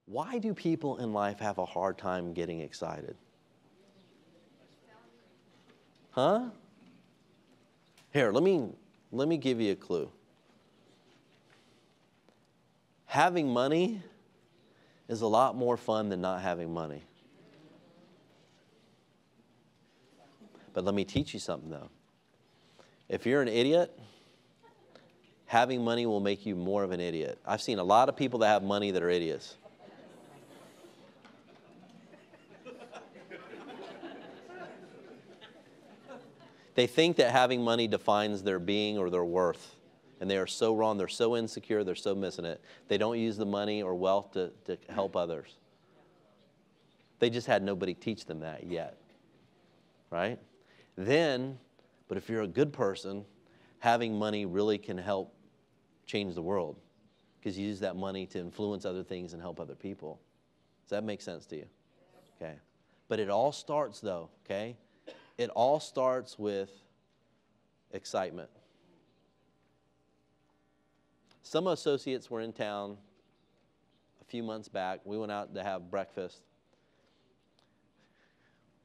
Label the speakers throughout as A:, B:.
A: Why do people in life have a hard time getting excited? Huh? Here, let me give you a clue. Having money is a lot more fun than not having money. But let me teach you something, though. If you're an idiot, having money will make you more of an idiot. I've seen a lot of people that have money that are idiots. They think that having money defines their being or their worth. And they are so wrong. They're so insecure. They're so missing it. They don't use the money or wealth to help others. They just had nobody teach them that yet. Right? Then, but if you're a good person, having money really can help change the world. Because you use that money to influence other things and help other people. Does that make sense to you? Okay. But it all starts, though, okay? It all starts with excitement. Some associates were in town a few months back. We went out to have breakfast.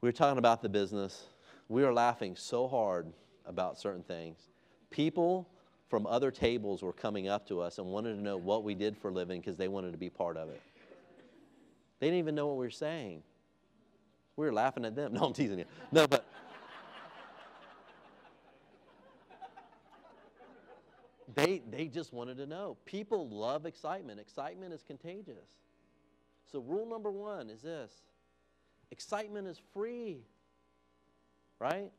A: We were talking about the business. We were laughing so hard about certain things. People from other tables were coming up to us and wanted to know what we did for a living because they wanted to be part of it. They didn't even know what we were saying. We were laughing at them. No, I'm teasing you. No, but they just wanted to know. People love excitement. Excitement is contagious. So rule number 1 is this. Excitement is free. Right?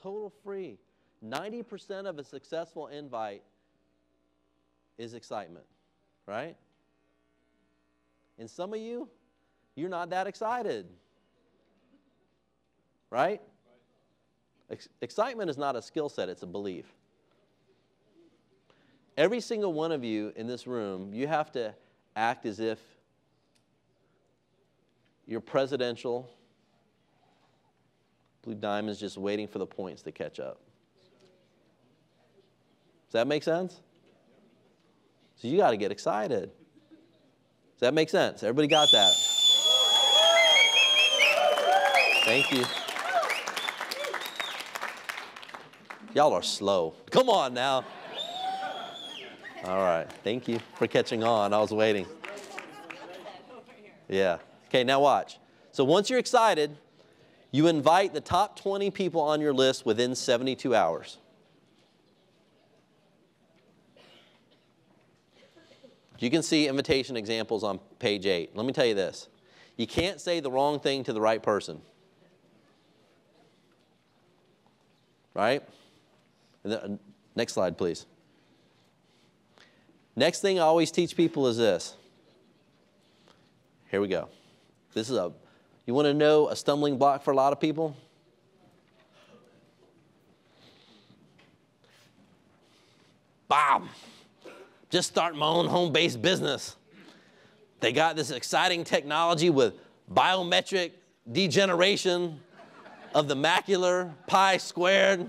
A: Total free. 90% of a successful invite is excitement. Right? And some of you, you're not that excited. Right? Excitement is not a skill set, it's a belief. Every single one of you in this room, you have to act as if you're presidential. Blue Diamond's just waiting for the points to catch up. Does that make sense? So you got to get excited. Does that make sense? Everybody got that? Thank you. Y'all are slow. Come on now. All right. Thank you for catching on. I was waiting. Yeah. Okay, now watch. So once you're excited, you invite the top 20 people on your list within 72 hours. You can see invitation examples on page 8. Let me tell you this. You can't say the wrong thing to the right person. Right? Next slide, please. Next thing I always teach people is this. Here we go. This is you want to know a stumbling block for a lot of people? Bob, just starting my own home-based business. They got this exciting technology with biometric degeneration of the macular, pi squared.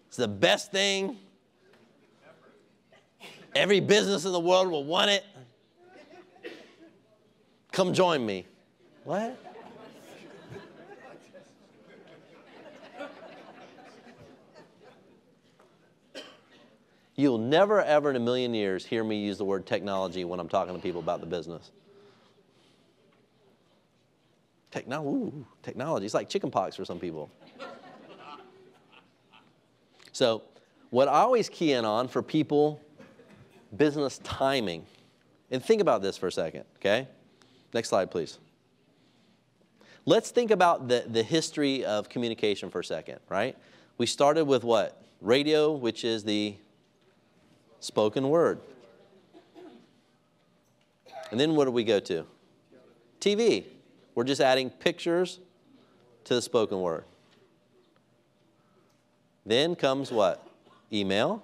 A: It's the best thing. Every business in the world will want it. Come join me. What? You'll never, ever in a million years hear me use the word technology when I'm talking to people about the business. Technology. It's like chicken pox for some people. So what I always key in on for people, business timing. And think about this for a second, okay? Next slide, please. Let's think about the history of communication for a second, right? We started with what? Radio, which is the spoken word. And then what do we go to? TV. We're just adding pictures to the spoken word. Then comes what? Email.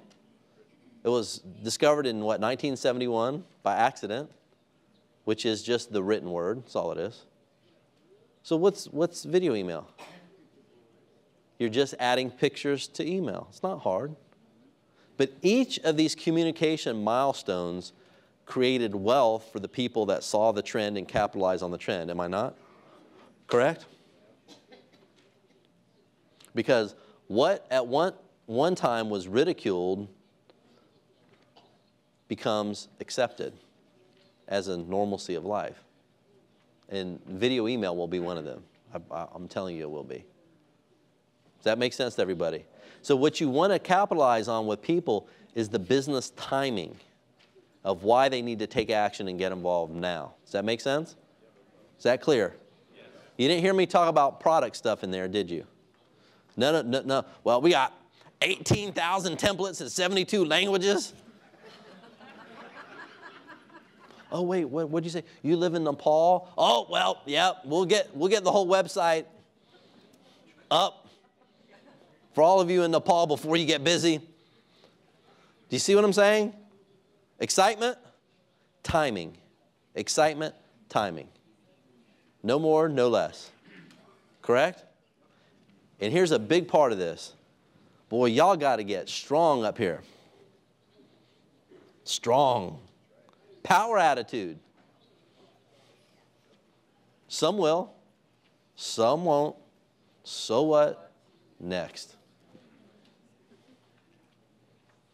A: It was discovered in what, 1971 by accident, which is just the written word. That's all it is. So what's video email? You're just adding pictures to email. It's not hard. But each of these communication milestones created wealth for the people that saw the trend and capitalized on the trend. Am I not? Correct? Because what at one time was ridiculed becomes accepted as a normalcy of life. And video email will be one of them. I'm telling you it will be. Does that make sense to everybody? So what you want to capitalize on with people is the business timing of why they need to take action and get involved now. Does that make sense? Is that clear? Yes. You didn't hear me talk about product stuff in there, did you? No. Well, we got 18,000 templates in 72 languages. Oh, wait, what did you say? You live in Nepal? Oh, well, yeah, we'll get the whole website up for all of you in Nepal before you get busy. Do you see what I'm saying? Excitement, timing. Excitement, timing. No more, no less. Correct? And here's a big part of this. Boy, y'all got to get strong up here. Strong. Power attitude. Some will, some won't. So what? Next.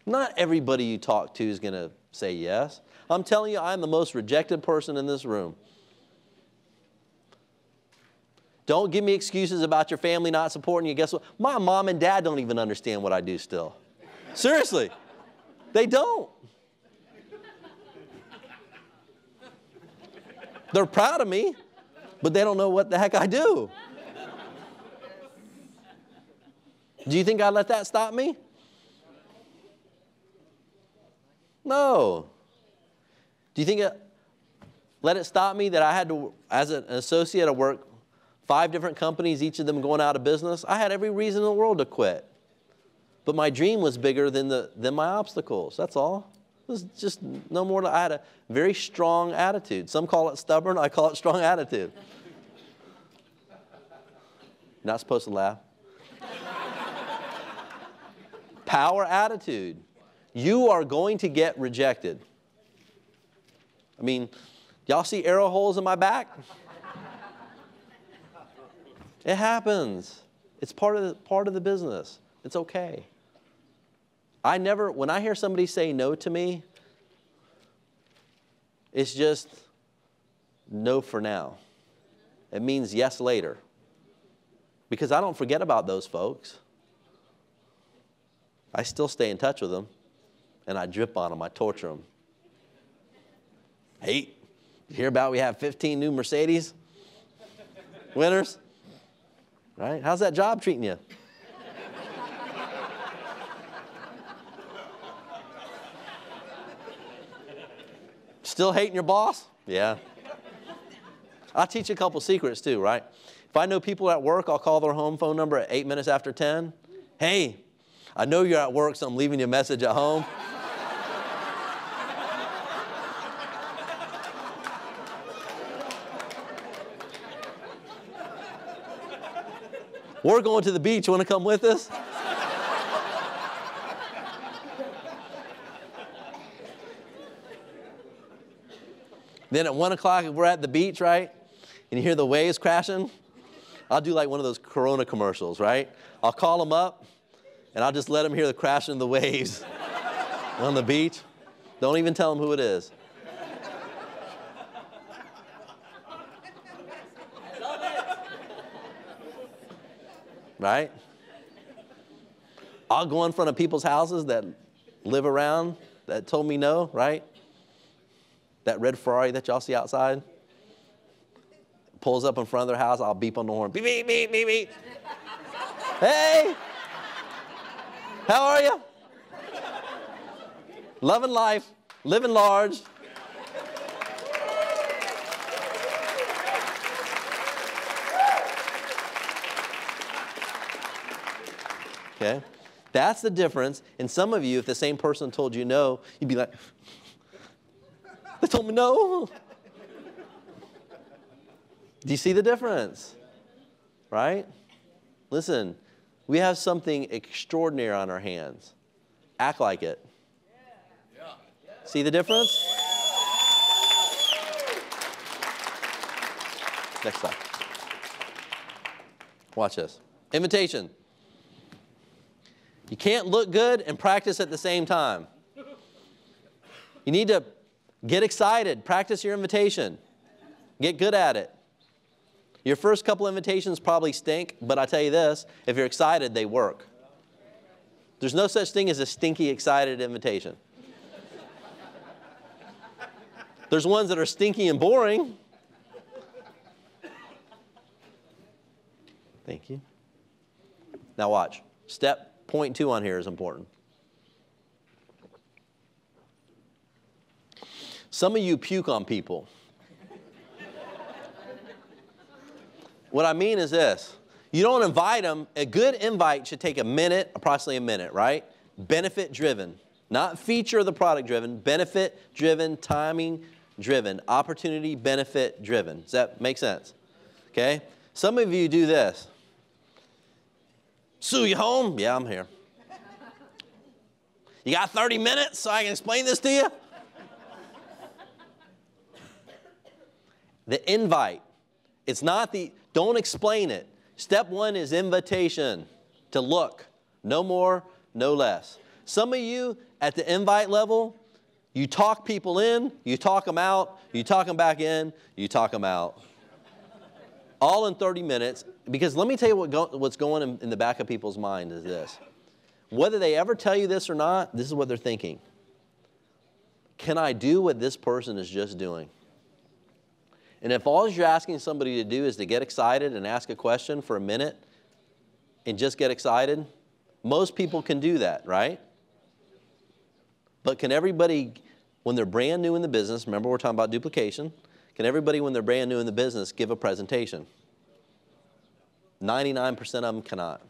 A: Not everybody you talk to is going to say yes. I'm telling you, I'm the most rejected person in this room. Don't give me excuses about your family not supporting you. Guess what? My mom and dad don't even understand what I do still. Seriously. They don't. They're proud of me, but they don't know what the heck I do. Do you think I'd let that stop me? No. Do you think let it stop me that I had to, as an associate, I work 5 different companies, each of them going out of business? I had every reason in the world to quit. But my dream was bigger than my obstacles. That's all. It was just no more. I had a very strong attitude. Some call it stubborn. I call it strong attitude. Not supposed to laugh. Power attitude. You are going to get rejected. I mean, y'all see arrow holes in my back? It happens. It's part of the business. It's okay. When I hear somebody say no to me, it's just no for now. It means yes later. Because I don't forget about those folks. I still stay in touch with them, and I drip on them. I torture them. Hey, you hear about we have 15 new Mercedes winners? Right? How's that job treating you? Still hating your boss? Yeah. I'll teach you a couple secrets too, right? If I know people at work, I'll call their home phone number at 8 minutes after 10. Hey, I know you're at work, so I'm leaving you a message at home. We're going to the beach. You want to come with us? Then at 1 o'clock, if we're at the beach, right, and you hear the waves crashing, I'll do like one of those Corona commercials, right? I'll call them up, and I'll just let them hear the crashing of the waves on the beach. Don't even tell them who it is. Right? I'll go in front of people's houses that live around that told me no, right? That red Ferrari that y'all see outside pulls up in front of their house. I'll beep on the horn. Beep, beep, beep, beep, beep. Hey, how are you? Loving life, living large. Okay, that's the difference. And some of you, if the same person told you no, you'd be like, they told me no. Do you see the difference? Right? Listen, we have something extraordinary on our hands. act like it. See the difference? Next slide. Watch this. Invitation. You can't look good and practice at the same time. You need to get excited. Practice your invitation. Get good at it. Your first couple invitations probably stink, but I tell you this, if you're excited, they work. There's no such thing as a stinky, excited invitation. There's ones that are stinky and boring. Thank you. Now watch. Step point 2 on here is important. Some of you puke on people. What I mean is this. You don't invite them. A good invite should take a minute, approximately a minute, right? Benefit driven. Not feature of the product driven. Benefit driven, timing driven, opportunity benefit driven. Does that make sense? Okay? Some of you do this. Sue, you home? Yeah, I'm here. You got 30 minutes so I can explain this to you? The invite. It's not the, don't explain it. Step 1 is invitation, to look. No more, no less. Some of you at the invite level, you talk people in, you talk them out, you talk them back in, you talk them out. All in 30 minutes. Because let me tell you what's going in the back of people's mind is this. Whether they ever tell you this or not, this is what they're thinking. Can I do what this person is just doing? And if all you're asking somebody to do is to get excited and ask a question for a minute and just get excited, most people can do that, right? But can everybody, when they're brand new in the business, remember we're talking about duplication, can everybody when they're brand new in the business give a presentation? 99% of them cannot.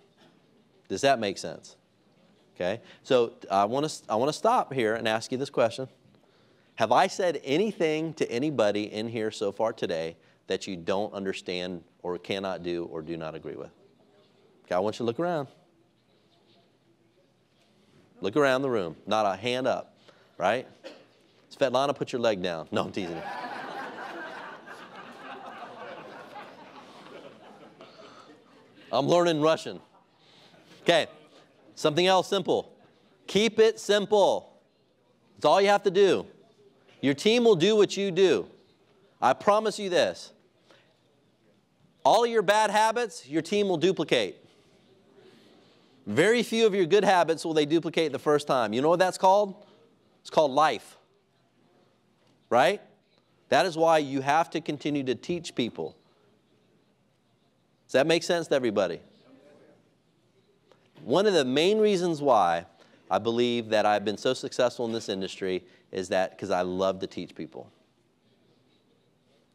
A: Does that make sense? Okay, so I want to stop here and ask you this question. Have I said anything to anybody in here so far today that you don't understand or cannot do or do not agree with? Okay, I want you to look around. Look around the room, not a hand up, right? Svetlana, put your leg down. No, I'm teasing you. I'm learning Russian. Okay, something else simple. Keep it simple. That's all you have to do. Your team will do what you do. I promise you this. All of your bad habits, your team will duplicate. Very few of your good habits will they duplicate the first time. You know what that's called? It's called life. Right? That is why you have to continue to teach people. Does that make sense to everybody? One of the main reasons why I believe that I've been so successful in this industry is that because I love to teach people.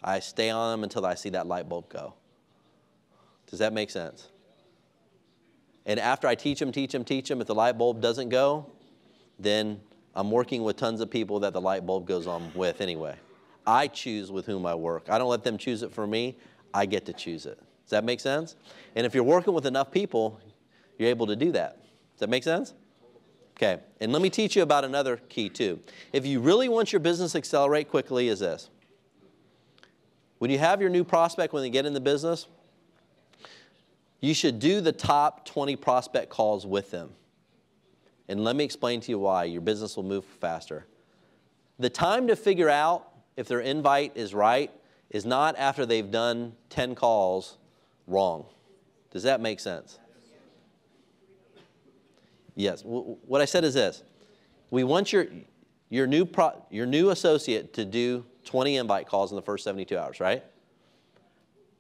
A: I stay on them until I see that light bulb go. Does that make sense? And after I teach them, if the light bulb doesn't go, then I'm working with tons of people that the light bulb goes on with anyway. I choose with whom I work. I don't let them choose it for me. I get to choose it. Does that make sense? And if you're working with enough people, you're able to do that. Does that make sense? Okay, and let me teach you about another key too. If you really want your business to accelerate quickly is this. When you have your new prospect, when they get in the business, you should do the top 20 prospect calls with them. And let me explain to you why. Your business will move faster. The time to figure out if their invite is right is not after they've done 10 calls wrong. Does that make sense? Yes. What I said is this. We want your new associate to do 20 invite calls in the first 72 hours, right?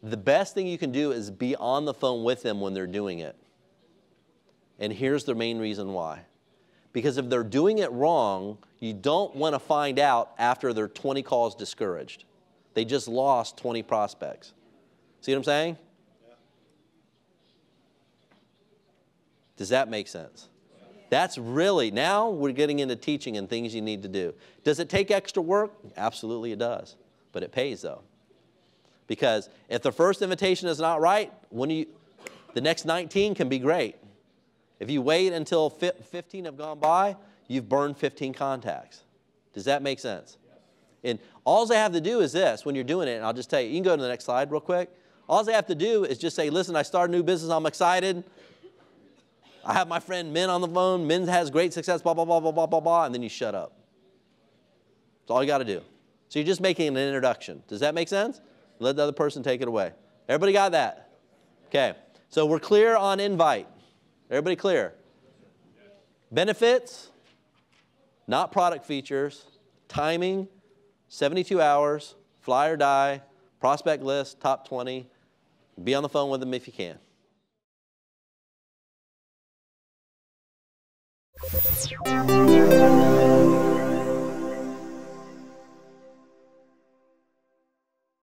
A: The best thing you can do is be on the phone with them when they're doing it. And here's the main reason why. Because if they're doing it wrong, you don't want to find out after they're 20 calls discouraged. They just lost 20 prospects. See what I'm saying? Yeah. Does that make sense? That's really, now we're getting into teaching and things you need to do. Does it take extra work? Absolutely it does. But it pays though. Because if the first invitation is not right, the next 19 can be great. If you wait until 15 have gone by, you've burned 15 contacts. Does that make sense? And all they have to do is this when you're doing it, and I'll just tell you, you can go to the next slide real quick. All they have to do is just say, listen, I started a new business, I'm excited. I have my friend Min on the phone, Min has great success, blah, blah, blah, blah, blah, blah, blah, and then you shut up. That's all you got to do. So you're just making an introduction. Does that make sense? Let the other person take it away. Everybody got that? Okay. So we're clear on invite. Everybody clear? Benefits, not product features, timing, 72 hours, fly or die, prospect list, top 20. Be on the phone with them if you can.